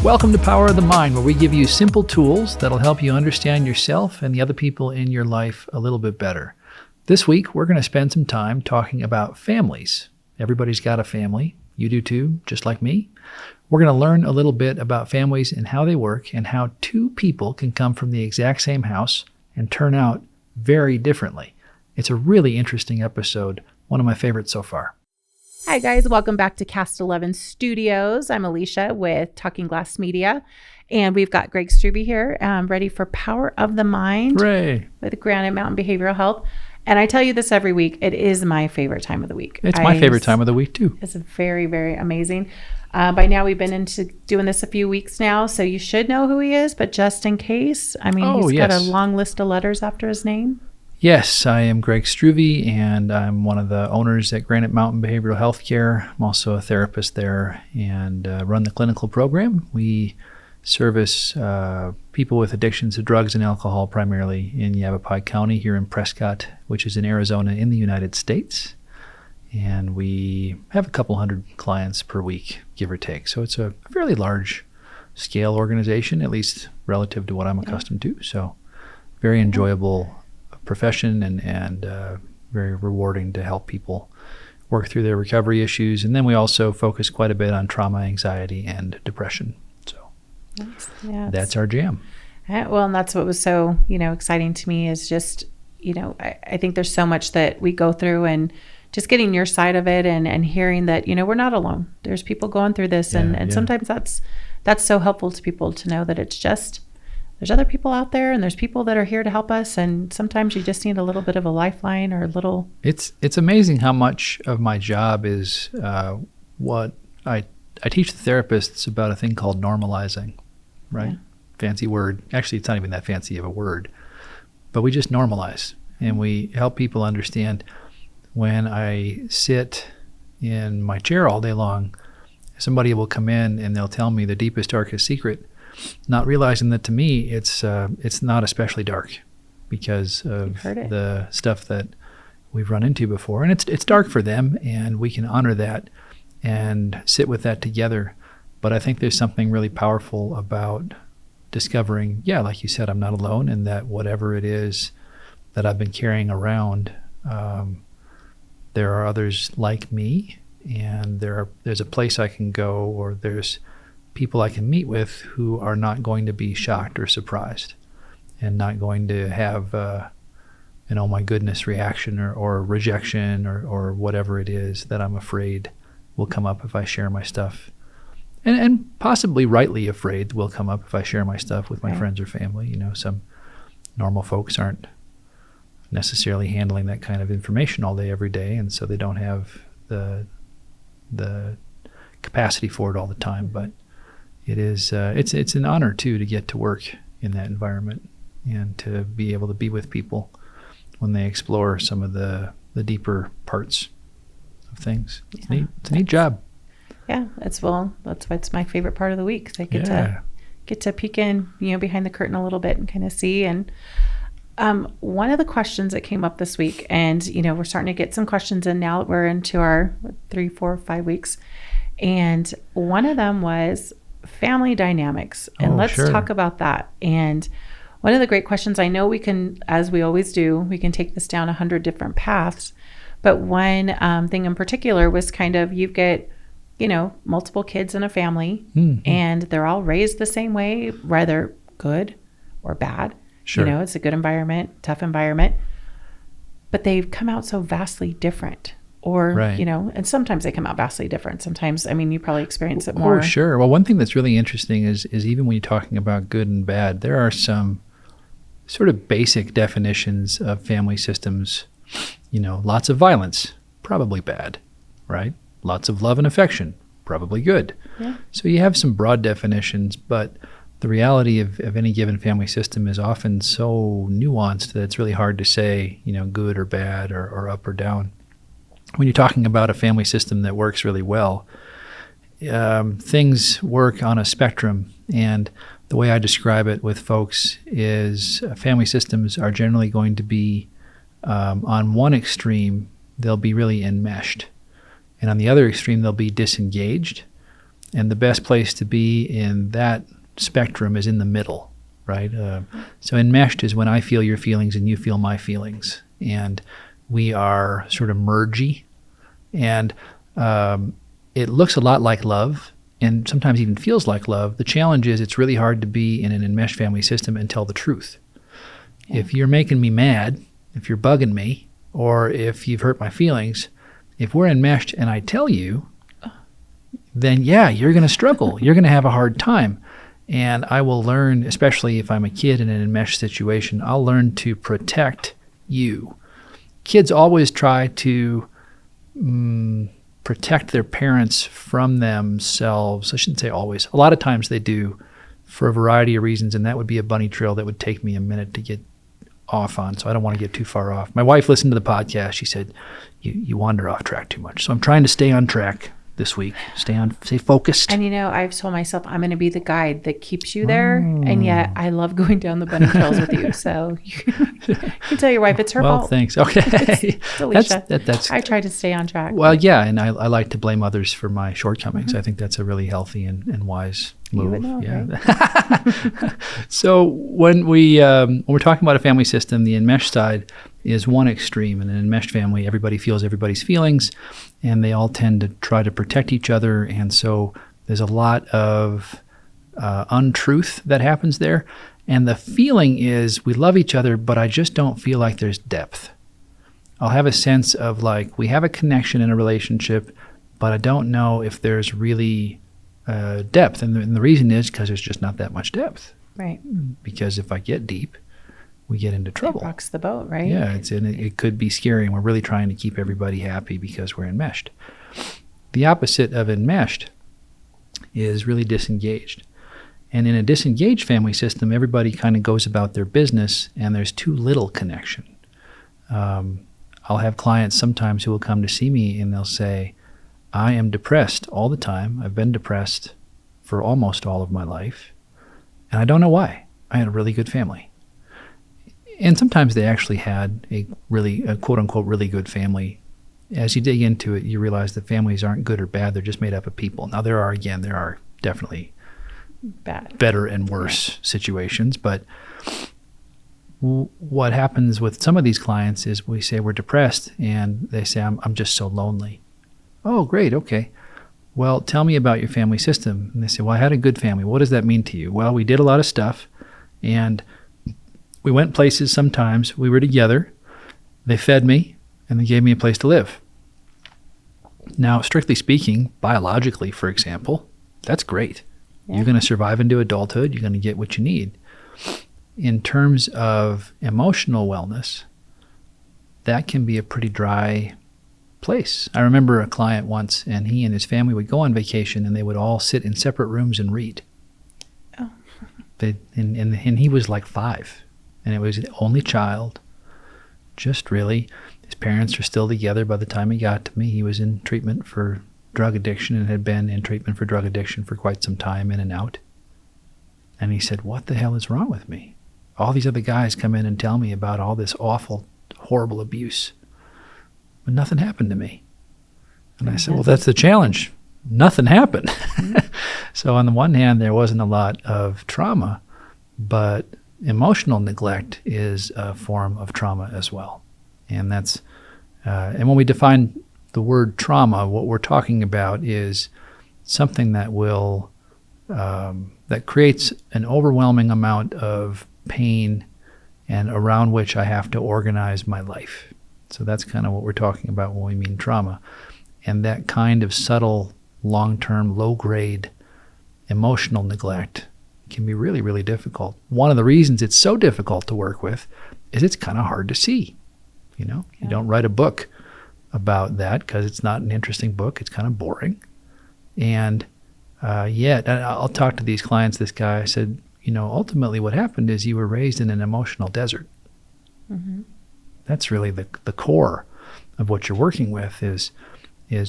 Welcome to Power of the Mind, where we give you simple tools that'll help you understand yourself and the other people in your life a little bit better. This week, we're going to spend some time talking about families. Everybody's got a family. You do too, just like me. We're going to learn a little bit about families and how they work and how two people can come from the exact same house and turn out very differently. It's a really interesting episode, one of my favorites so far. Hi guys, welcome back to Cast 11 Studios. I'm Alicia with Talking Glass Media, and we've got Greg Struve here, ready for Power of the Mind. Hooray. With Granite Mountain Behavioral Health. And I tell you this every week, it is my favorite time of the week. It's my favorite time of the week too. It's very, very amazing. By now we've been into doing this a few weeks now, so you should know who he is, but just in case, he's got a long list of letters after his name. Yes, I am Greg Struve, and I'm one of the owners at Granite Mountain Behavioral Healthcare. I'm also a therapist there and run the clinical program. We service people with addictions to drugs and alcohol primarily in Yavapai County here in Prescott, which is in Arizona in the United States. And we have a couple hundred clients per week, give or take. So it's a fairly large scale organization, at least relative to what I'm accustomed to. So very enjoyable profession and very rewarding to help people work through their recovery issues. And then we also focus quite a bit on trauma, anxiety, and depression. So that's our jam. Well, and that's what was so, exciting to me is just, I think there's so much that we go through, and just getting your side of it and hearing that, we're not alone. There's people going through this. And sometimes that's so helpful to people to know that it's just, there's other people out there, and there's people that are here to help us. And sometimes you just need a little bit of a lifeline or a little. It's amazing how much of my job is what I teach the therapists about a thing called normalizing, right? Yeah. Fancy word. Actually, it's not even that fancy of a word, but we just normalize, and we help people understand. When I sit in my chair all day long, somebody will come in and they'll tell me the deepest, darkest secret, not realizing that to me it's not especially dark because of the stuff that we've run into before. And it's dark for them, and we can honor that and sit with that together. But I think there's something really powerful about discovering, like you said, I'm not alone, and that whatever it is that I've been carrying around, there are others like me, and there's a place I can go, or there's people I can meet with who are not going to be shocked or surprised, and not going to have an oh my goodness reaction or rejection or whatever it is that I'm afraid will come up if I share my stuff. And possibly rightly afraid will come up if I share my stuff with my friends or family. Some normal folks aren't necessarily handling that kind of information all day, every day, and so they don't have the capacity for it all the time. But it is it's an honor too to get to work in that environment and to be able to be with people when they explore some of the deeper parts of things. It's neat. It's a neat job. Yeah, that's why it's my favorite part of the week. I get to peek in, behind the curtain a little bit and kind of see. And one of the questions that came up this week, and we're starting to get some questions in now that we're into our 3, 4, 5 weeks, and one of them was family dynamics. And let's talk about that. And one of the great questions, I know we can, as we always do, we can take this down 100 different paths. But one thing in particular was kind of, you get, multiple kids in a family, and they're all raised the same way, whether good or bad. Sure. It's a good environment, tough environment, but they've come out so vastly different. Or, and sometimes they come out vastly different. Sometimes, you probably experience it more. Oh, sure. Well, one thing that's really interesting is even when you're talking about good and bad, there are some sort of basic definitions of family systems. Lots of violence, probably bad, right? Lots of love and affection, probably good. Yeah. So you have some broad definitions, but the reality of any given family system is often so nuanced that it's really hard to say, good or bad or up or down. When you're talking about a family system that works really well, things work on a spectrum. And the way I describe it with folks is family systems are generally going to be, on one extreme, they'll be really enmeshed. And on the other extreme, they'll be disengaged. And the best place to be in that spectrum is in the middle, right? So enmeshed is when I feel your feelings and you feel my feelings. And we are sort of mergy. And it looks a lot like love and sometimes even feels like love. The challenge is it's really hard to be in an enmeshed family system and tell the truth. Yeah. If you're making me mad, if you're bugging me, or if you've hurt my feelings, if we're enmeshed and I tell you, then yeah, you're going to struggle. You're going to have a hard time. And I will learn, especially if I'm a kid in an enmeshed situation, I'll learn to protect you. Kids always try to protect their parents from themselves. I shouldn't say always. A lot of times they do for a variety of reasons, and that would be a bunny trail that would take me a minute to get off on, so I don't want to get too far off. My wife listened to the podcast. She said, you wander off track too much. So I'm trying to stay on track this week. Stay focused. And I've told myself I'm going to be the guide that keeps you there, and yet I love going down the bunny trails with you. So you can tell your wife it's her fault. Well, thanks. Okay. It's Alicia. That's I try to stay on track. Well, yeah, and I like to blame others for my shortcomings. I think that's a really healthy and wise move. You would know, yeah. right? So when we're talking about a family system, the enmeshed side is one extreme. In an enmeshed family, everybody feels everybody's feelings, and they all tend to try to protect each other. And so there's a lot of untruth that happens there. And the feeling is we love each other, but I just don't feel like there's depth. I'll have a sense of like we have a connection in a relationship, but I don't know if there's really depth. And the reason is because there's just not that much depth. Right. Because if I get deep, we get into trouble. It rocks the boat, right? Yeah, it could be scary, and we're really trying to keep everybody happy because we're enmeshed. The opposite of enmeshed is really disengaged. And in a disengaged family system, everybody kind of goes about their business, and there's too little connection. I'll have clients sometimes who will come to see me, and they'll say, I am depressed all the time. I've been depressed for almost all of my life, and I don't know why. I had a really good family. And sometimes they actually had a quote-unquote really good family. As you dig into it, you realize that families aren't good or bad. They're just made up of people. Now, there are definitely better and worse situations. But what happens with some of these clients is we say we're depressed, and they say, I'm just so lonely. Oh, great. Okay. Well, tell me about your family system. And they say, well, I had a good family. What does that mean to you? Well, we did a lot of stuff, and we went places sometimes. We were together. They fed me, and they gave me a place to live. Now, strictly speaking, biologically, for example, that's great. Yeah. You're going to survive into adulthood. You're going to get what you need. In terms of emotional wellness, that can be a pretty dry place. I remember a client once, and he and his family would go on vacation, and they would all sit in separate rooms and read. Oh. And he was like 5. And it was the only child, just really. His parents are still together by the time he got to me. He was in treatment for drug addiction and had been in treatment for drug addiction for quite some time, in and out. And he said, what the hell is wrong with me? All these other guys come in and tell me about all this awful, horrible abuse, but nothing happened to me. And I said, well, that's the challenge. Nothing happened. Mm-hmm. So on the one hand, there wasn't a lot of trauma, but emotional neglect is a form of trauma as well. And that's and when we define the word trauma, what we're talking about is something that will that creates an overwhelming amount of pain and around which I have to organize my life. So that's kind of what we're talking about when we mean trauma. And that kind of subtle, long-term, low-grade emotional neglect can be really, really difficult. One of the reasons it's so difficult to work with is it's kind of hard to see. You don't write a book about that because it's not an interesting book. It's kind of boring. And yet, I'll talk to these clients, this guy, I said, ultimately what happened is you were raised in an emotional desert. Mm-hmm. That's really the core of what you're working with is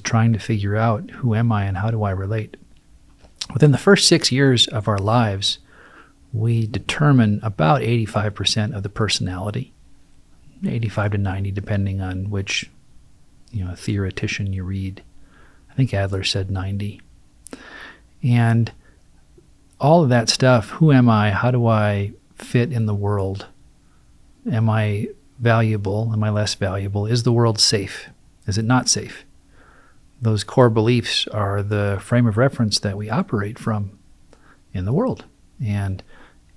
trying to figure out who am I and how do I relate. Within the first 6 years of our lives, we determine about 85% of the personality, 85 to 90, depending on which theoretician you read. I think Adler said 90. And all of that stuff, who am I? How do I fit in the world? Am I valuable? Am I less valuable? Is the world safe? Is it not safe? Those core beliefs are the frame of reference that we operate from in the world. And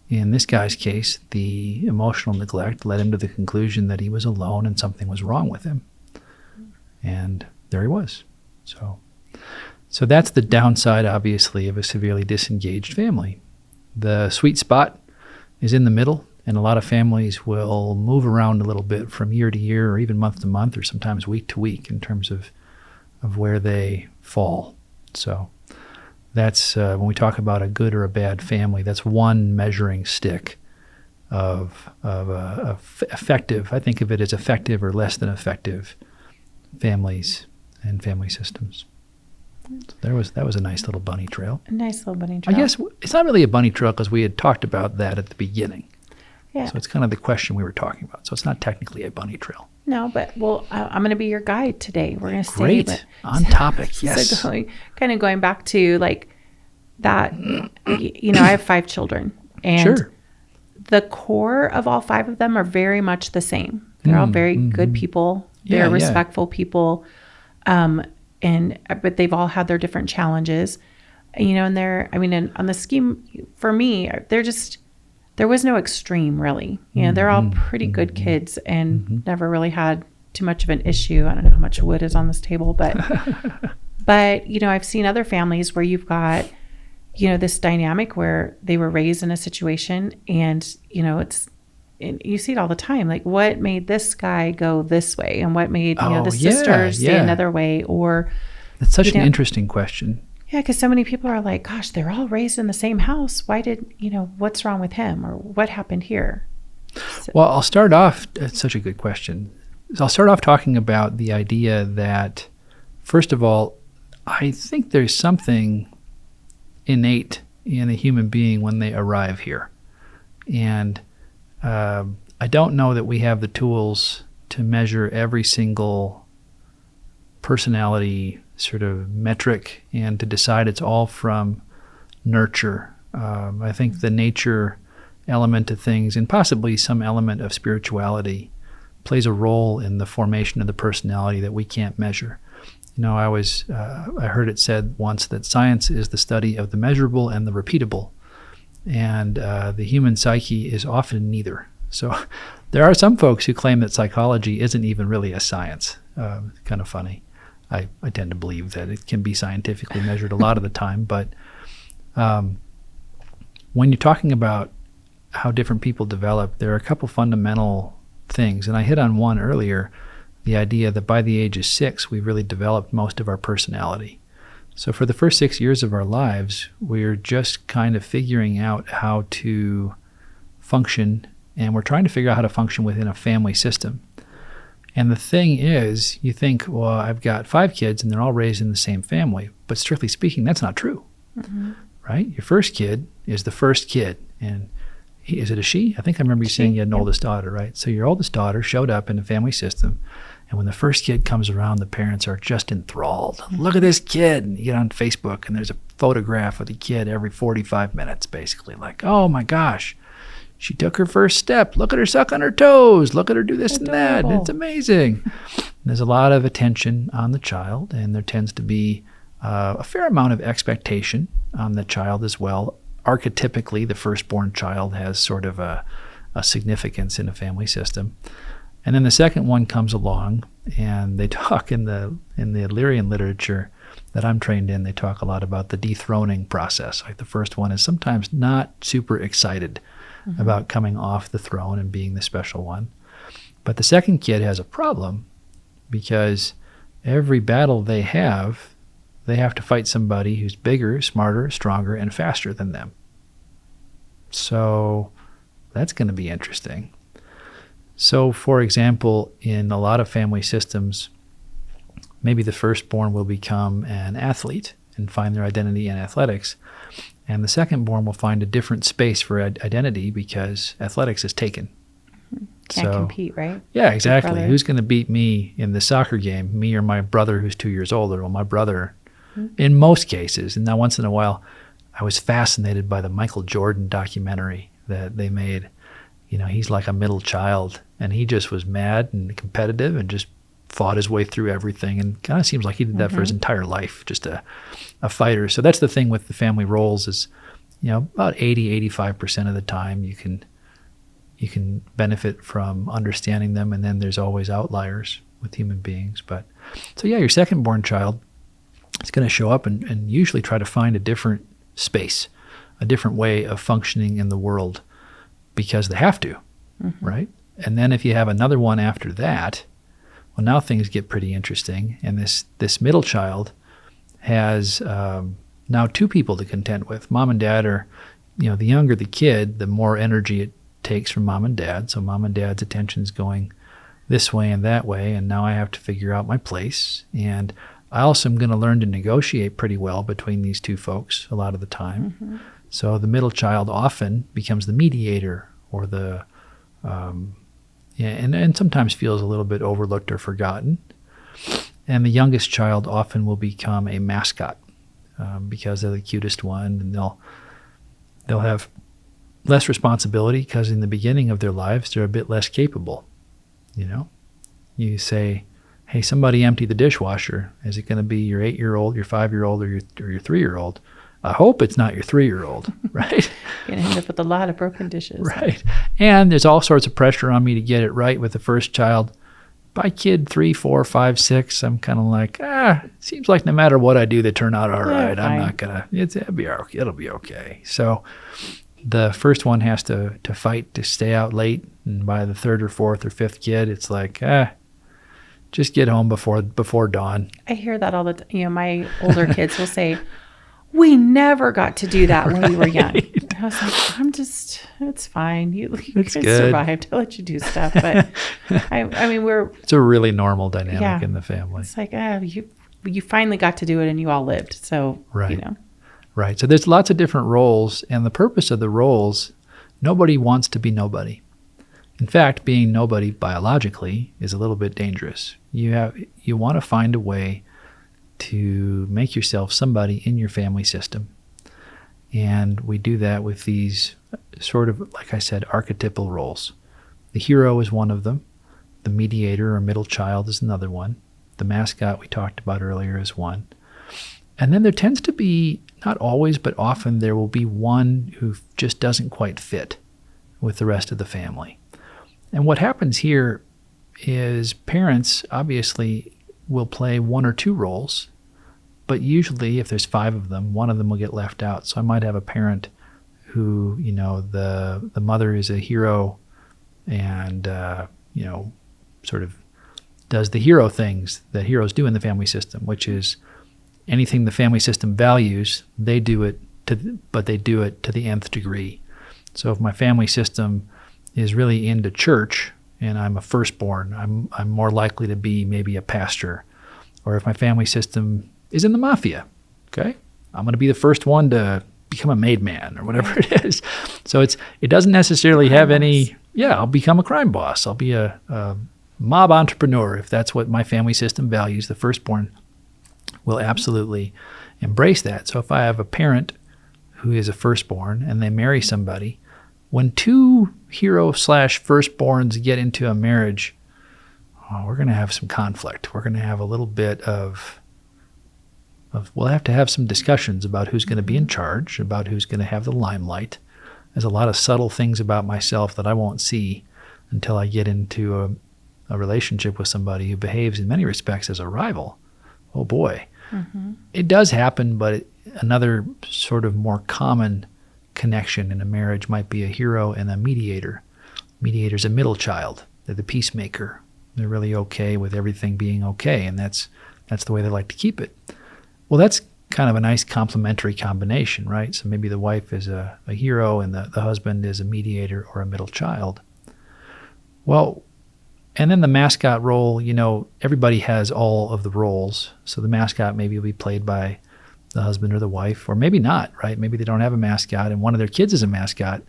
in this guy's case, the emotional neglect led him to the conclusion that he was alone and something was wrong with him. And there he was. So that's the downside, obviously, of a severely disengaged family. The sweet spot is in the middle, and a lot of families will move around a little bit from year to year or even month to month or sometimes week to week in terms of where they fall. So that's when we talk about a good or a bad family, that's one measuring stick of effective. I think of it as effective or less than effective families and family systems. So that was a nice little bunny trail. A nice little bunny trail. I guess it's not really a bunny trail because we had talked about that at the beginning. Yeah. So it's kind of the question we were talking about. So it's not technically a bunny trail. No, but I'm going to be your guide today. We're going to stay Great. On topic, yes. So going back to like that, I have 5 children. And Sure. the core of all 5 of them are very much the same. They're all very good people. They're respectful people. But they've all had their different challenges, and on the scheme for me, there was no extreme really. They're all pretty good kids and never really had too much of an issue. I don't know how much wood is on this table, but, I've seen other families where you've got, this dynamic where they were raised in a situation and, and you see it all the time. Like what made this guy go this way and what made, the sister stay another way or. That's such an interesting question. Yeah. Cause so many people are like, gosh, they're all raised in the same house. Why did, what's wrong with him or what happened here? So. Well, I'll start off, it's such a good question. I'll start off talking about the idea that, first of all, I think there's something innate in a human being when they arrive here. And I don't know that we have the tools to measure every single personality sort of metric and to decide it's all from nurture. I think the nature element of things and possibly some element of spirituality plays a role in the formation of the personality that we can't measure. I heard it said once that science is the study of the measurable and the repeatable, and the human psyche is often neither. So there are some folks who claim that psychology isn't even really a science. Kind of funny. I tend to believe that it can be scientifically measured a lot of the time, but when you're talking about how different people develop, there are a couple fundamental things, and I hit on one earlier, the idea that by the age of 6, we've really developed most of our personality. So for the first 6 years of our lives, we're just kind of figuring out how to function, and we're trying to figure out how to function within a family system. And the thing is, you think, well, I've got 5 kids and they're all raised in the same family. But strictly speaking, that's not true, right? Your first kid is the first kid. And is it a she? I think I remember you saying you had an oldest daughter, right? So your oldest daughter showed up in the family system. And when the first kid comes around, the parents are just enthralled. Look at this kid. And you get on Facebook and there's a photograph of the kid every 45 minutes, basically. Like, oh my gosh, she took her first step. Look at her suck on her toes. Look at her do this and that. It's amazing. There's a lot of attention on the child, and there tends to be a fair amount of expectation on the child as well. Archetypically, the firstborn child has sort of a significance in a family system. And then the second one comes along, and they talk in the Illyrian literature that I'm trained in, they talk a lot about the dethroning process. Like the first one is sometimes not super excited about coming off the throne and being the special one. But the second kid has a problem because every battle they have to fight somebody who's bigger, smarter, stronger, and faster than them. So that's going to be interesting. So, for example, in a lot of family systems, maybe the firstborn will become an athlete and find their identity in athletics. And the secondborn will find a different space for identity because athletics is taken. Can't compete, right? Yeah, exactly. Who's going to beat me in the soccer game, me or my brother who's 2 years older? Well, my brother in most cases. And now once in a while, I was fascinated by the Michael Jordan documentary that they made. You know, he's like a middle child, and he just was mad and competitive and just fought his way through everything, and kind of seems like he did that for his entire life, just a fighter. So that's the thing with the family roles is, you know, about 85% of the time you can benefit from understanding them, and then there's always outliers with human beings. But so yeah, your second born child is going to show up and usually try to find a different space, a different way of functioning in the world, because they have to, right? And then if you have another one after that, well, now things get pretty interesting. And this middle child has now two people to contend with. Mom and dad are, you know, the younger the kid, the more energy it takes from mom and dad. So mom and dad's attention is going this way and that way, and now I have to figure out my place. And I also am going to learn to negotiate pretty well between these two folks a lot of the time. So the middle child often becomes the mediator, or the and sometimes feels a little bit overlooked or forgotten. And the youngest child often will become a mascot because they're the cutest one, and they'll have less responsibility because in the beginning of their lives they're a bit less capable. You know, you say, hey, somebody empty the dishwasher. Is it going to be your 8-year-old, your 5-year-old, or your 3-year-old? I hope it's not your 3-year-old, right? You're going to end up with a lot of broken dishes. Right. And there's all sorts of pressure on me to get it right with the first child. By kid 3, 4, 5, 6, I'm kind of like, it seems like no matter what I do, they turn out all right. I'm not going to, it'll be okay. So the first one has to fight to stay out late. And by the third or fourth or fifth kid, it's like, just get home before dawn. I hear that all the time. You know, my older kids will say, we never got to do that when we were young. I was like, it's fine. You guys survived. I'll let you do stuff. But I mean, it's a really normal dynamic in the family. It's like, you finally got to do it and you all lived. So, right. You know. Right. So there's lots of different roles, and the purpose of the roles, nobody wants to be nobody. In fact, being nobody biologically is a little bit dangerous. You want to find a way to make yourself somebody in your family system. And we do that with these sort of, like I said, archetypal roles. The hero is one of them. The mediator or middle child is another one. The mascot we talked about earlier is one. And then there tends to be, not always, but often there will be one who just doesn't quite fit with the rest of the family. And what happens here is parents obviously will play one or two roles, but usually if there's 5 of them, one of them will get left out. So I might have a parent who, you know, the mother is a hero and, you know, sort of does the hero things that heroes do in the family system, which is anything the family system values, they do it but they do it to the nth degree. So if my family system is really into church and I'm a firstborn, I'm more likely to be maybe a pastor. Or if my family system is in the mafia, okay, I'm going to be the first one to become a made man or whatever it is. So it doesn't necessarily have any, I'll become a crime boss. I'll be a mob entrepreneur if that's what my family system values. The firstborn will absolutely embrace that. So if I have a parent who is a firstborn and they marry somebody, when 2 hero/firstborns get into a marriage, we're going to have some conflict. We're going to have a little bit of we'll have to have some discussions about who's going to be in charge, about who's going to have the limelight. There's a lot of subtle things about myself that I won't see until I get into a relationship with somebody who behaves in many respects as a rival. Oh boy. It does happen, but another sort of more common connection in a marriage might be a hero and a mediator. Mediator's a middle child. They're the peacemaker. They're really okay with everything being okay, and that's the way they like to keep it. Well, that's kind of a nice complementary combination, right? So maybe the wife is a hero and the husband is a mediator or a middle child. Well, and then the mascot role, you know, everybody has all of the roles. So the mascot maybe will be played by the husband or the wife, or maybe not, right? Maybe they don't have a mascot and one of their kids is a mascot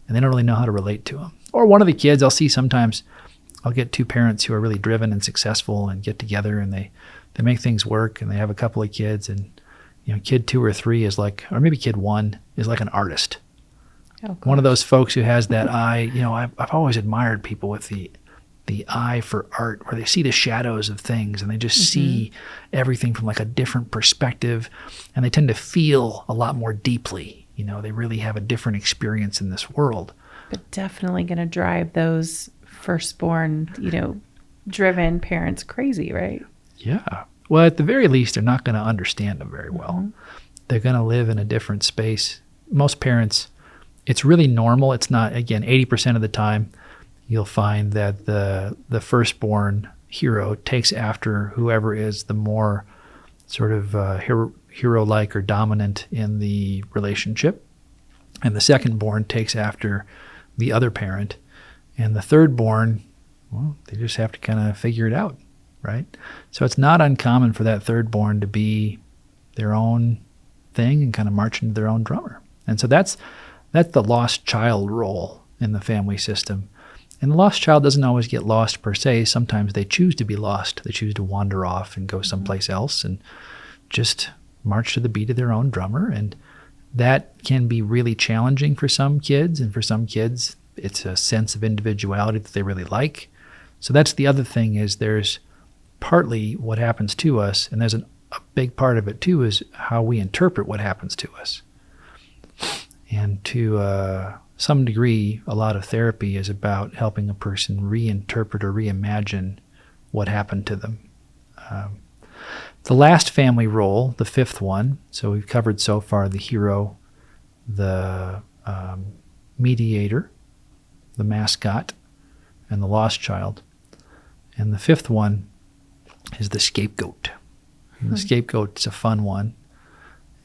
and they don't really know how to relate to him. Or one of the kids, I'll see sometimes, I'll get 2 parents who are really driven and successful and get together and they make things work and they have a couple of kids and kid 2 or 3 is like, or maybe kid 1 is like an artist. Oh, One of those folks who has that eye. I've always admired people with the eye for art, where they see the shadows of things and they just see everything from like a different perspective, and they tend to feel a lot more deeply. They really have a different experience in this world. But definitely going to drive those firstborn, driven parents crazy, right? Yeah. Well, at the very least, they're not going to understand them very well. They're going to live in a different space. Most parents, it's really normal. It's not, again, 80% of the time, you'll find that the firstborn hero takes after whoever is the more sort of hero-like or dominant in the relationship. And the secondborn takes after the other parent. And the thirdborn, well, they just have to kind of figure it out, right? So it's not uncommon for that thirdborn to be their own thing and kind of march into their own drummer. And so that's the lost child role in the family system. And the lost child doesn't always get lost per se. Sometimes they choose to be lost. They choose to wander off and go someplace else and just march to the beat of their own drummer. And that can be really challenging for some kids. And for some kids, it's a sense of individuality that they really like. So that's the other thing, is there's partly what happens to us, and there's a big part of it too is how we interpret what happens to us. And to some degree, a lot of therapy is about helping a person reinterpret or reimagine what happened to them. The last family role, the fifth one, so we've covered so far the hero, the mediator, the mascot, and the lost child. And the fifth one is the scapegoat. And the scapegoat's a fun one.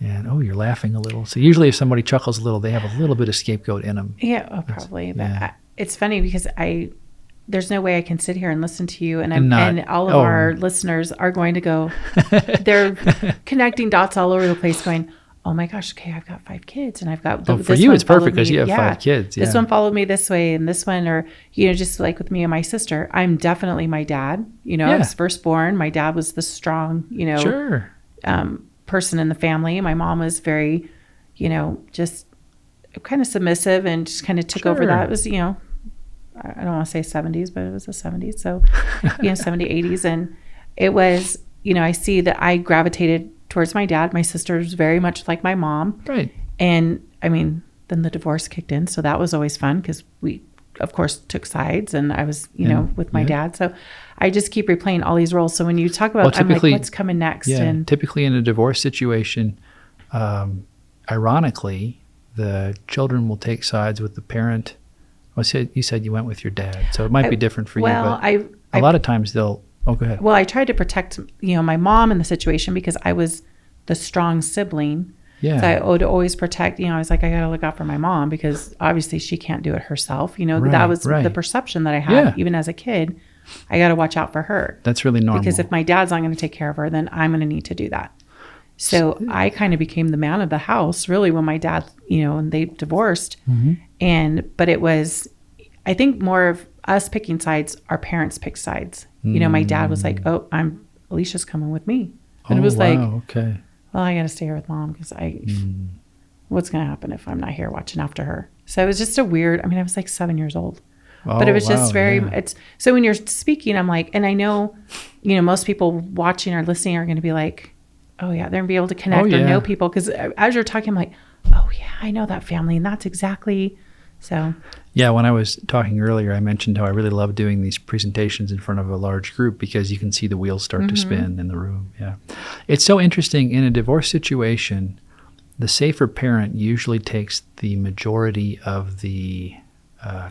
And, you're laughing a little. So usually if somebody chuckles a little, they have a little bit of scapegoat in them. Yeah, probably. But it's funny because there's no way I can sit here and listen to you. And all of our listeners are going to go, they're connecting dots all over the place going, oh my gosh, okay, I've got 5 kids and I've got for you it's perfect because you have 5 kids. This one followed me this way and this one, or just like with me and my sister, I'm definitely my dad. I was firstborn. My dad was the strong, sure. Person in the family. My mom was very, just kind of submissive and just kind of took over that. It was, I don't want to say 70s, but it was the 70s. So, 70, 80s. And it was, I see that I gravitated towards my dad. My sister was very much like my mom. Right. And then the divorce kicked in. So that was always fun because we, of course, took sides and I was, with my dad. So I just keep replaying all these roles. So when you talk about, I'm like, what's coming next? Yeah, and typically in a divorce situation, ironically, the children will take sides with the parent. Well, you said you went with your dad, so it might be different for you. But a lot of times they'll. Oh, go ahead. Well, I tried to protect, my mom in the situation because I was the strong sibling. Yeah. So I would always protect, I was like, I got to look out for my mom because obviously she can't do it herself. That was the perception that I had even as a kid. I got to watch out for her. That's really normal. Because if my dad's not going to take care of her, then I'm going to need to do that. So I kind of became the man of the house, really, when my dad, and they divorced. But it was, I think, more of us picking sides. Our parents picked sides. My dad was like, "Oh, Alicia's coming with me," and it was like, okay. Well, I got to stay here with mom because what's going to happen if I'm not here watching after her? So it was just a weird. I was like 7 years old. But it was just very, so when you're speaking, I'm like, and I know, most people watching or listening are going to be like, oh yeah, they're going to be able to connect or know people. Because as you're talking, I'm like, oh yeah, I know that family. And that's exactly, so. Yeah, when I was talking earlier, I mentioned how I really love doing these presentations in front of a large group because you can see the wheels start to spin in the room. Yeah. It's so interesting. In a divorce situation, the safer parent usually takes the majority of the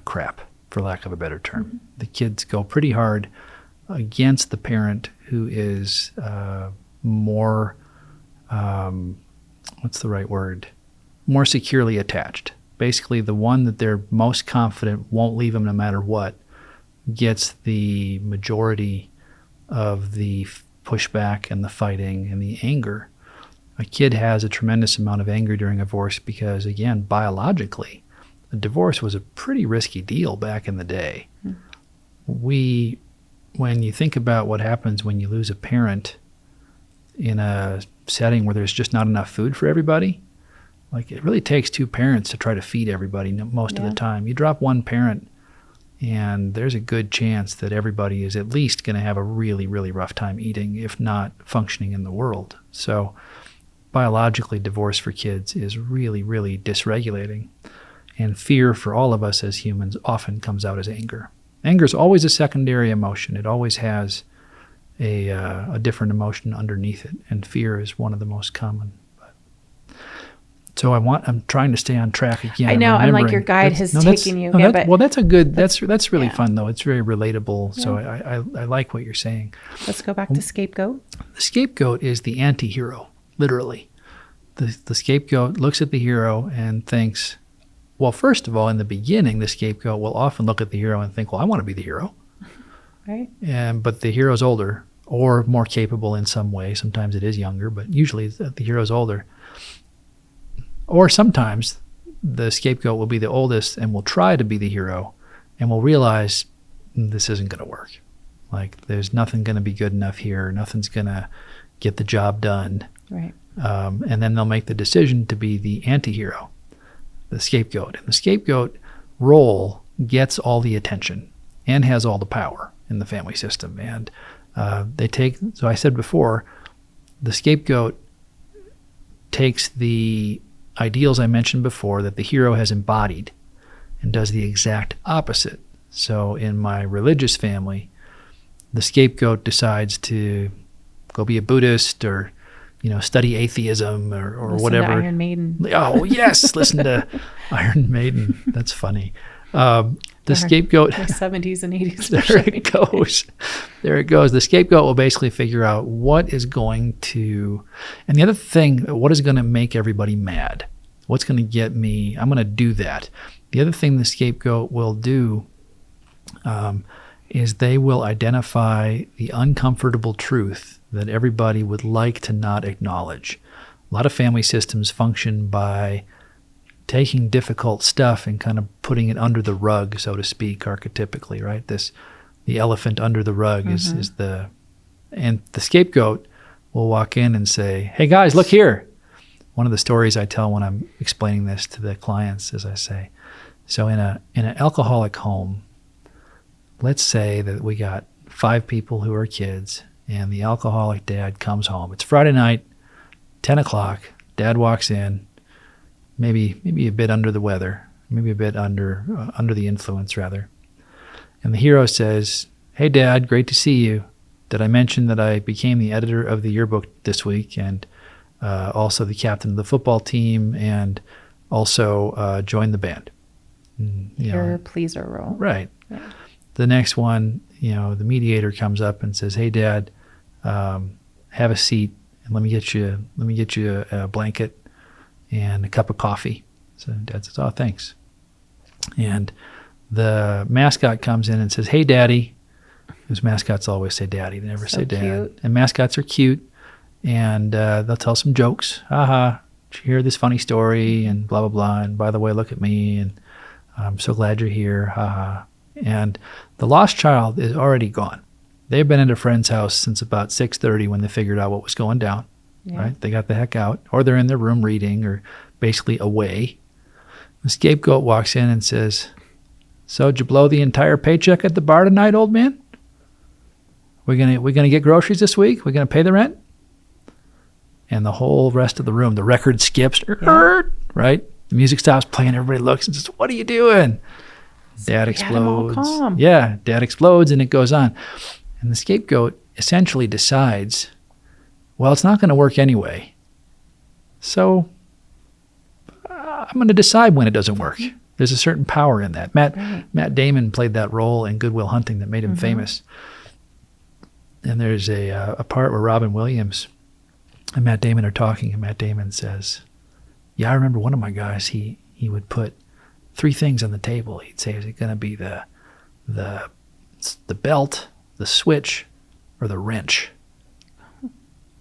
crap, for lack of a better term. The kids go pretty hard against the parent who is more, what's the right word? More securely attached. Basically, the one that they're most confident won't leave them no matter what gets the majority of the pushback and the fighting and the anger. A kid has a tremendous amount of anger during a divorce because, again, biologically, a divorce was a pretty risky deal back in the day. When you think about what happens when you lose a parent in a setting where there's just not enough food for everybody, like it really takes two parents to try to feed everybody most of the time. You drop one parent and there's a good chance that everybody is at least going to have a really, really rough time eating, if not functioning in the world. So biologically, divorce for kids is really, really dysregulating. And fear for all of us as humans often comes out as anger. Anger is always a secondary emotion. It always has a different emotion underneath it. And fear is one of the most common. So I'm trying to stay on track again. I know. I'm like your guide has taken you. That's a good. That's really fun though. It's very relatable. Yeah. So I like what you're saying. Let's go back to scapegoat. The scapegoat is the anti-hero, literally. The scapegoat looks at the hero and thinks, well, first of all, in the beginning, the scapegoat will often look at the hero and think, well, I want to be the hero. Right. But the hero's older or more capable in some way. Sometimes it is younger, but usually the hero's older. Or sometimes the scapegoat will be the oldest and will try to be the hero and will realize this isn't going to work. Like there's nothing going to be good enough here. Nothing's going to get the job done. Right. And then they'll make the decision to be the anti-hero, the scapegoat. And the scapegoat role gets all the attention and has all the power in the family system. And so I said before, the scapegoat takes the ideals I mentioned before that the hero has embodied and does the exact opposite. So in my religious family, the scapegoat decides to go be a Buddhist or, study atheism or listen whatever. To Iron Maiden. Oh, yes. Listen to Iron Maiden. That's funny. The scapegoat. The 70s and 80s. There it goes. The scapegoat will basically figure out what is going to, and the other thing, what is going to make everybody mad? What's going to get me? I'm going to do that. The other thing the scapegoat will do is they will identify the uncomfortable truth that everybody would like to not acknowledge. A lot of family systems function by taking difficult stuff and kind of putting it under the rug, so to speak, archetypically, right? The elephant under the rug and the scapegoat will walk in and say, hey guys, look here. One of the stories I tell when I'm explaining this to the clients is I say, so in an alcoholic home, let's say that we got 5 people who are kids and the alcoholic dad comes home. It's Friday night, 10 o'clock, dad walks in, maybe a bit under the weather, maybe a bit under the influence rather. And the hero says, hey dad, great to see you. Did I mention that I became the editor of the yearbook this week and also the captain of the football team and also joined the band? Your pleaser role. Right. Yeah. The next one, the mediator comes up and says, hey dad, have a seat and let me get you a blanket and a cup of coffee. So dad says, oh, thanks. And the mascot comes in and says, hey, daddy. Because mascots always say daddy. They never say dad. Cute. And mascots are cute. And they'll tell some jokes. Haha, did you hear this funny story? And blah, blah, blah. And by the way, look at me. And I'm so glad you're here. Haha. And the lost child is already gone. They've been at a friend's house since about 6:30 when they figured out what was going down. Yeah. Right? They got the heck out, or they're in their room reading, or basically away. The scapegoat walks in and says, so did you blow the entire paycheck at the bar tonight, old man? We're gonna get groceries this week? We're gonna pay the rent? And the whole rest of the room, the record skips, right? The music stops playing, everybody looks and says, what are you doing? Dad explodes. Yeah, dad explodes and it goes on. And the scapegoat essentially decides, well, it's not going to work anyway. So I'm going to decide when it doesn't work. There's a certain power in that. Matt Damon played that role in Good Will Hunting that made him famous. And there's a part where Robin Williams and Matt Damon are talking, and Matt Damon says, yeah, I remember one of my guys, he would put 3 things on the table. He'd say, is it going to be the belt, the switch, or the wrench?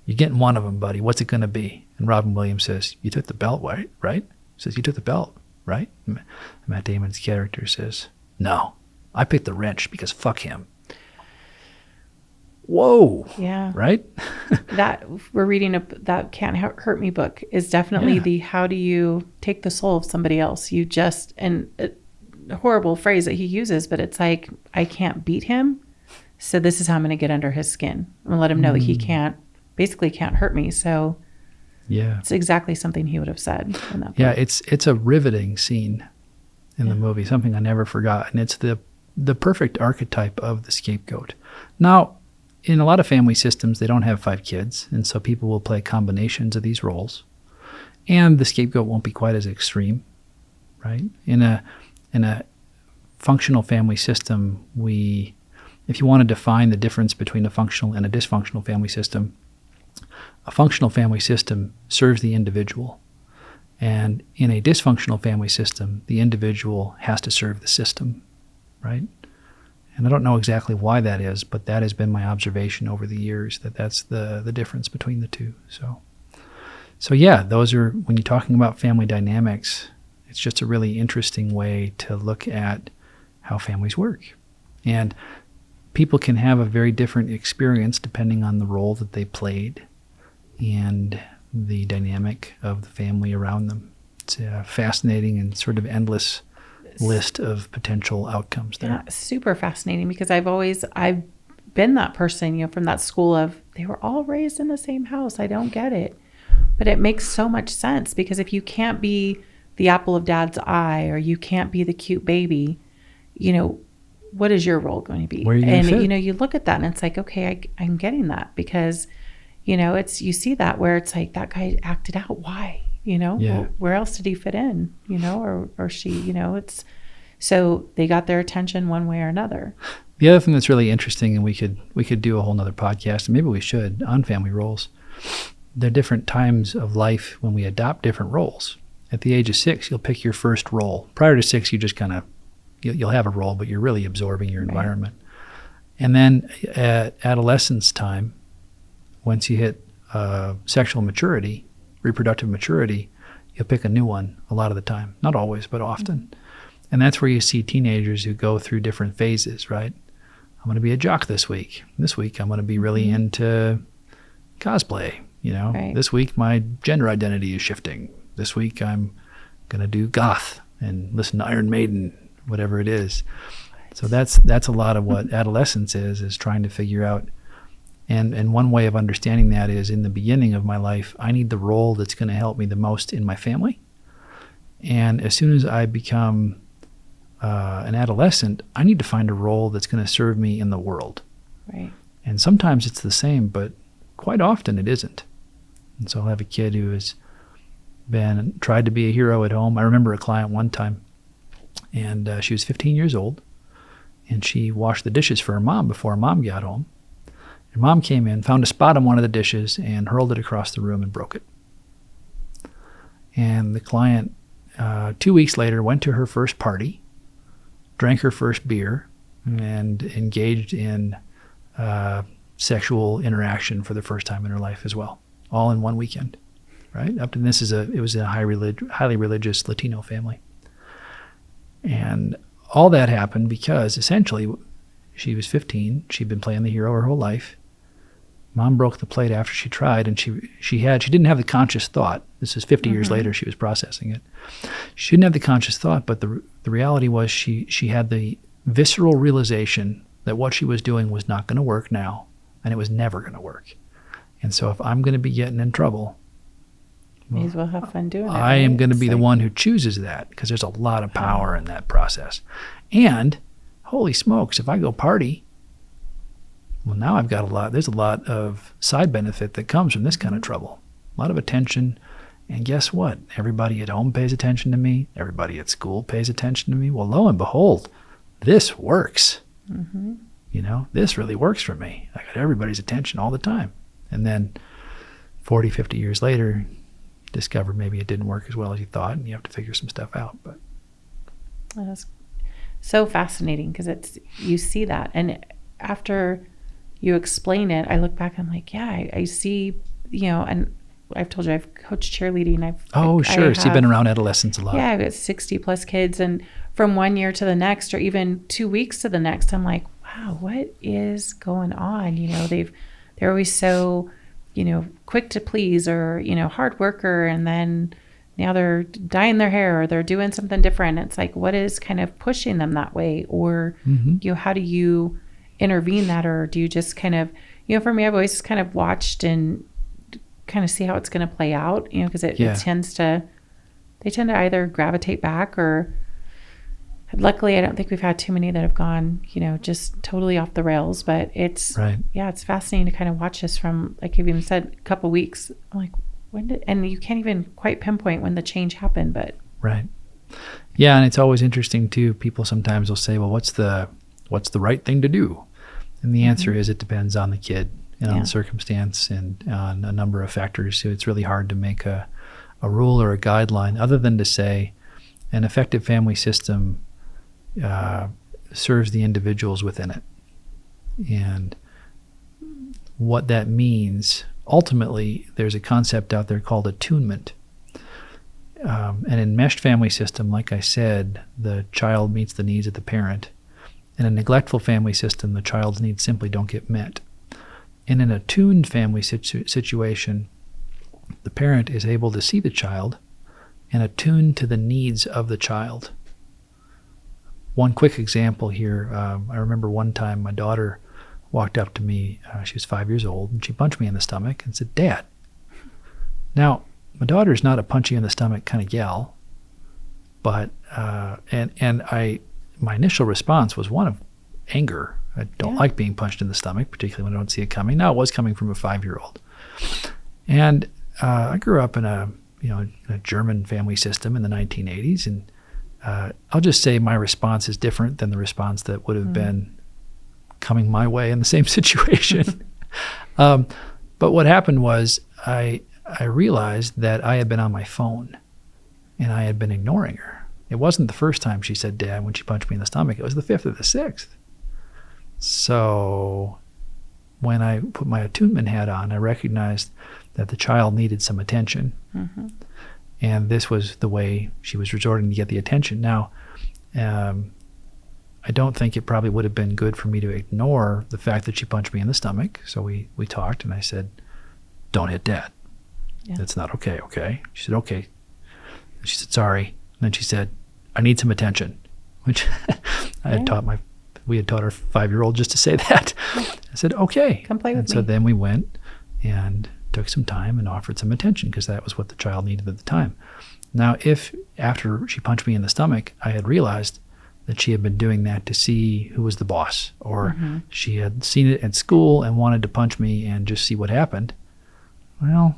You're getting one of them, buddy. What's it going to be? And Robin Williams says, you took the belt, right? He says, you took the belt, right? And Matt Damon's character says, no, I picked the wrench because fuck him. whoa. Yeah. Right? That we're reading that Cant Hurt Me book is definitely the how do you take the soul of somebody else? You just, and a horrible phrase that he uses, but it's like, I can't beat him. So this is how I'm going to get under his skin. I'm going to let him know that he can't hurt me. So yeah, it's exactly something he would have said in that book. Yeah, it's a riveting scene in the movie, something I never forgot. And it's the perfect archetype of the scapegoat. Now, in a lot of family systems, they don't have 5 kids, and so people will play combinations of these roles. And the scapegoat won't be quite as extreme, right? In a functional family system, if you want to define the difference between a functional and a dysfunctional family system, a functional family system serves the individual. And in a dysfunctional family system, the individual has to serve the system, right? And I don't know exactly why that is, but that has been my observation over the years, that's the difference between the two. So yeah, those are, when you're talking about family dynamics, it's just a really interesting way to look at how families work. And people can have a very different experience depending on the role that they played and the dynamic of the family around them. It's a fascinating and sort of endless list of potential outcomes there. Yeah, super fascinating, because I've been that person, from that school of, they were all raised in the same house. I don't get it. But it makes so much sense, because if you can't be the apple of dad's eye, or you can't be the cute baby, what is your role going to be? Where are you going to fit? You look at that and it's like, okay, I'm getting that, because, you see that where it's like, that guy acted out. Why? Well, where else did he fit in? Or she, it's, so they got their attention one way or another. The other thing that's really interesting, and we could do a whole nother podcast, and maybe we should, on family roles. There are different times of life when we adopt different roles. At the age of 6, you'll pick your first role. Prior to 6, you just kind of, you'll have a role, but you're really absorbing your environment. And then at adolescence time, once you hit sexual maturity, reproductive maturity, you'll pick a new one a lot of the time. Not always, but often. And that's where you see teenagers who go through different phases, right? I'm going to be a jock this week. This week, I'm going to be really into cosplay. This week, my gender identity is shifting. This week, I'm going to do goth and listen to Iron Maiden, whatever it is. So that's a lot of what adolescence is trying to figure out. And one way of understanding that is, in the beginning of my life, I need the role that's going to help me the most in my family. And as soon as I become an adolescent, I need to find a role that's going to serve me in the world. Right. And sometimes it's the same, but quite often it isn't. And so I'll have a kid who has tried to be a hero at home. I remember a client one time, and she was 15 years old, and she washed the dishes for her mom before her mom got home. Her mom came in, found a spot on one of the dishes, and hurled it across the room and broke it. And the client, 2 weeks later, went to her first party, drank her first beer, and engaged in sexual interaction for the first time in her life as well, all in one weekend, right? Up to this it was a highly religious Latino family. And all that happened because essentially she was 15, she'd been playing the hero her whole life. Mom broke the plate after she tried, and she didn't have the conscious thought. This is 50 years later, she was processing it. She didn't have the conscious thought, but the reality was she had the visceral realization that what she was doing was not going to work now, and it was never going to work. And so if I'm going to be getting in trouble, may as well have fun doing it. I am going to be the one who chooses that, because there's a lot of power in that process. And holy smokes, if I go party, well, now there's a lot of side benefit that comes from this kind of trouble. A lot of attention. And guess what? Everybody at home pays attention to me. Everybody at school pays attention to me. Well, lo and behold, this works. Mm-hmm. This really works for me. I got everybody's attention all the time. And then 40, 50 years later, discover maybe it didn't work as well as you thought, and you have to figure some stuff out. But that's so fascinating, because you see that, and after you explain it, I look back and I'm like, yeah, I see, and I've told you I've coached cheerleading. Sure. So you've been around adolescents a lot. Yeah, I've got 60 plus kids, and from one year to the next, or even 2 weeks to the next, I'm like, wow, what is going on? They're always so, quick to please, or, hard worker. And then now they're dyeing their hair, or they're doing something different. It's like, what is kind of pushing them that way? Or, how do you intervene that? Or do you just kind of, for me, I've always kind of watched and kind of see how it's going to play out, because it tends to, they tend to either gravitate back, or luckily I don't think we've had too many that have gone, just totally off the rails. But it's, it's fascinating to kind of watch this from, like you've even said, a couple of weeks. I'm like, and you can't even quite pinpoint when the change happened, but. Right. Yeah. And it's always interesting too. People sometimes will say, well, what's the right thing to do? And the answer is, it depends on the kid and on the circumstance and on a number of factors. So it's really hard to make a rule or a guideline, other than to say an effective family system serves the individuals within it. And what that means, ultimately, there's a concept out there called attunement. An enmeshed family system, like I said, the child meets the needs of the parent. In a neglectful family system, the child's needs simply don't get met. In an attuned family situation, the parent is able to see the child and attune to the needs of the child. One quick example here, I remember one time my daughter walked up to me, she was 5 years old, and she punched me in the stomach and said, "Dad." Now, my daughter's not a punchy in the stomach kind of gal, but, my initial response was one of anger. I don't like being punched in the stomach, particularly when I don't see it coming. Now, it was coming from a 5-year-old. And I grew up in a German family system in the 1980s, and I'll just say my response is different than the response that would have been coming my way in the same situation. But what happened was I realized that I had been on my phone and I had been ignoring her. It wasn't the first time she said "Dad" when she punched me in the stomach. It was the 5th or the 6th. So when I put my attunement hat on, I recognized that the child needed some attention. And this was the way she was resorting to get the attention. Now, I don't think it probably would have been good for me to ignore the fact that she punched me in the stomach. So we talked, and I said, "Don't hit Dad. That's not okay, okay?" She said, "Okay." And she said, "Sorry." And then she said, "I need some attention," which we had taught our 5-year-old just to say that. I said, "Okay." Come play with me. So then we went and took some time and offered some attention, because that was what the child needed at the time. Now, if after she punched me in the stomach, I had realized that she had been doing that to see who was the boss, or she had seen it at school and wanted to punch me and just see what happened, well,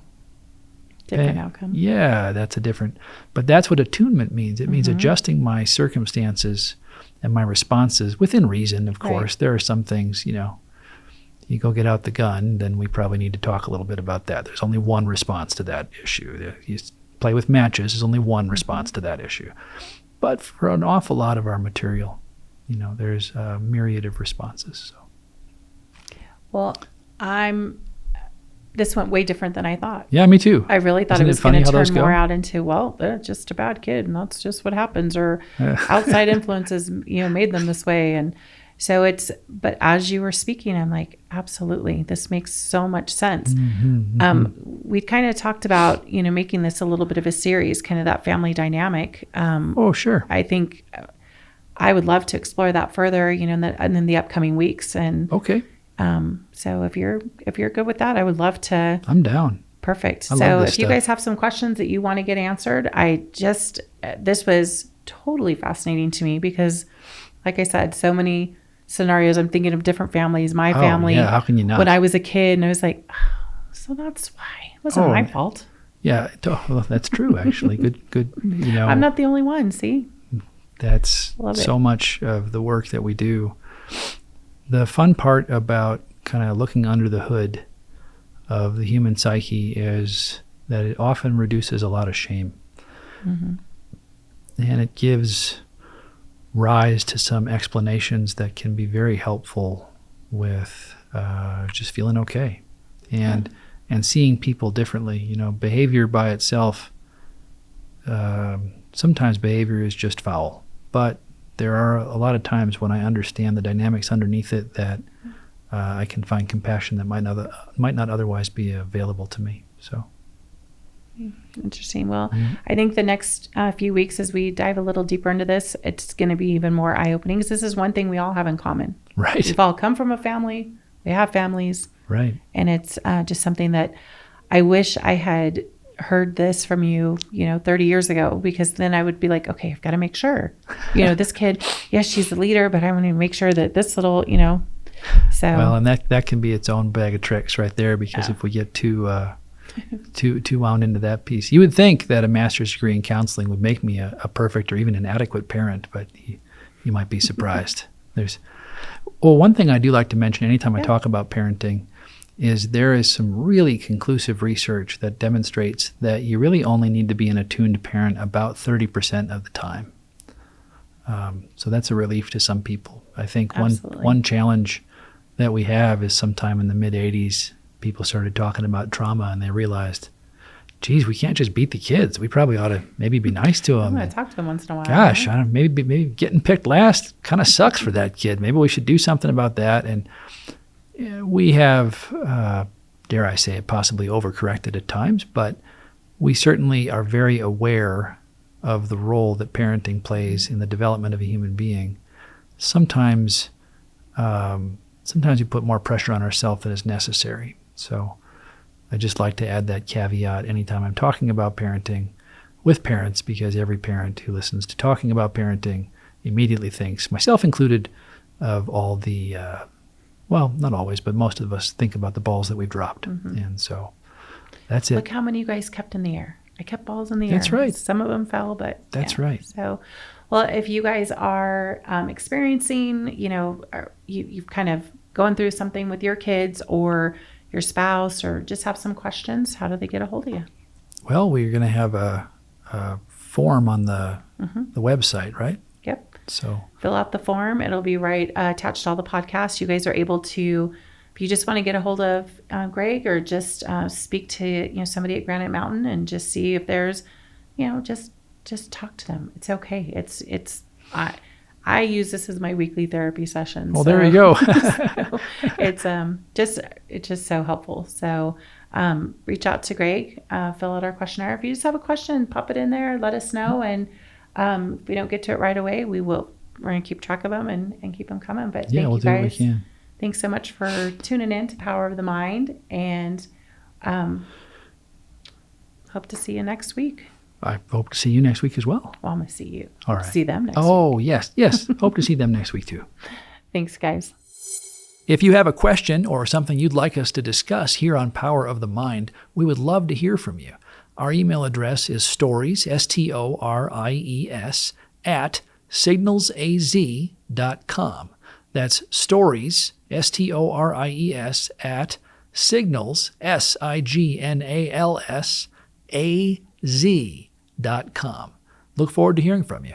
different outcome. Yeah, that's a different, but that's what attunement means. It means adjusting my circumstances and my responses within reason, of course. There are some things, you go get out the gun, then we probably need to talk a little bit about that. There's only one response to that issue. You play with matches, there's only one response to that issue. But for an awful lot of our material, there's a myriad of responses. So. Well, this went way different than I thought. Yeah, me too. I really thought it was going to turn more out into, well, they're just a bad kid, and that's just what happens, or outside influences, made them this way. And so but as you were speaking, I'm like, absolutely, this makes so much sense. We kind of talked about, making this a little bit of a series, kind of that family dynamic. Oh, sure. I think I would love to explore that further, and in the upcoming weeks. And okay. So if you're good with that, I would love to. I'm down. Perfect. So if you guys have some questions that you want to get answered, this was totally fascinating to me, because like I said, so many scenarios. I'm thinking of different families, my family. Yeah, how can you not? When I was a kid, and I was like, so that's why. It wasn't my fault. Yeah, well, that's true, actually. Good. I'm not the only one, see? That's so much of the work that we do. The fun part about kind of looking under the hood of the human psyche is that it often reduces a lot of shame. And it gives rise to some explanations that can be very helpful with just feeling okay and seeing people differently. Behavior by itself, sometimes behavior is just foul, but there are a lot of times when I understand the dynamics underneath it that I can find compassion that might not otherwise be available to me. So interesting. Well, I think the next few weeks, as we dive a little deeper into this, it's going to be even more eye-opening, because this is one thing we all have in common. Right. We've all come from a family. We have families. Right. And it's just something that I wish I had heard this from you, 30 years ago, because then I would be like, okay, I've got to make sure, this kid, yes, she's the leader, but I want to make sure that this little, so. Well, and that can be its own bag of tricks right there, because if we get too wound into that piece, you would think that a master's degree in counseling would make me a perfect or even an adequate parent, but you might be surprised. One thing I do like to mention anytime I talk about parenting is there is some really conclusive research that demonstrates that you really only need to be an attuned parent about 30% of the time. So that's a relief to some people. I think one challenge that we have is sometime in the mid-'80s, people started talking about trauma and they realized, geez, we can't just beat the kids. We probably ought to maybe be nice to them. I'm going to talk to them once in a while. Gosh, maybe getting picked last kind of sucks for that kid. Maybe we should do something about that. And we have, dare I say it, possibly overcorrected at times, but we certainly are very aware of the role that parenting plays in the development of a human being. Sometimes we put more pressure on ourselves than is necessary. So I just like to add that caveat anytime I'm talking about parenting with parents, because every parent who listens to talking about parenting immediately thinks, myself included, of all the, well, not always, but most of us think about the balls that we've dropped. And so that's it. Look how many you guys kept in the air. I kept balls in the air. That's right. Some of them fell, but that's right. So, well, if you guys are experiencing, you've kind of going through something with your kids or your spouse, or just have some questions, how do they get a hold of you? Well, we're going to have a form on the website, right? Yep. So fill out the form. It'll be right attached to all the podcasts. You guys are able to, if you just want to get a hold of Greg, or just speak to somebody at Granite Mountain and just see if there's, just talk to them. It's okay. I use this as my weekly therapy session. Well, there you go. So it's just so helppful. So reach out to Greg, fill out our questionnaire. If you just have a question, pop it in there, let us know. And if we don't get to it right away, we're going to keep track of them and keep them coming. But thank you guys. Do what we can. Thanks so much for tuning in to Power of the Mind, and hope to see you next week. I hope to see you next week as well. Well, I'm going to see you. All right. See them next week. Oh, yes. Hope to see them next week too. Thanks, guys. If you have a question or something you'd like us to discuss here on Power of the Mind, we would love to hear from you. Our email address is stories, STORIES, at signalsaz.com. That's stories, STORIES, at signals, SIGNALS, AZ.com. Look forward to hearing from you.